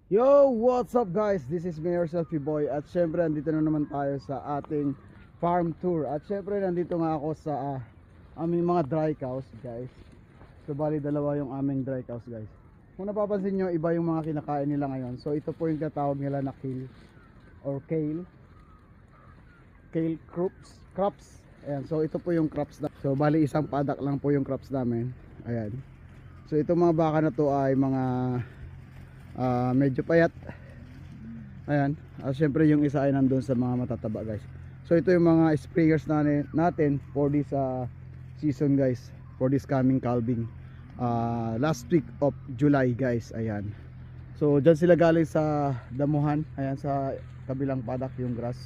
Yo, what's up guys? This is Mayor Selfie Boy. At syempre andito na naman tayo sa ating farm tour. At syempre nandito nga ako sa aming mga dry cows guys. So bali dalawa yung aming dry cows guys. Kung napapansin nyo, iba yung mga kinakain nila ngayon. So ito po yung katawag nila na kale or kale crops. Ayan, so ito po yung crops na. So bali isang padak lang po yung crops namin. Ayan. So itong mga baka na to ay mga medyo payat. Ayan, syempre yung isa ay nandun sa mga matataba guys. So ito yung mga springers natin for this season guys, for this coming calving last week of July guys. Ayan, so dyan sila galing sa damuhan. Ayan, sa kabilang padak yung grass.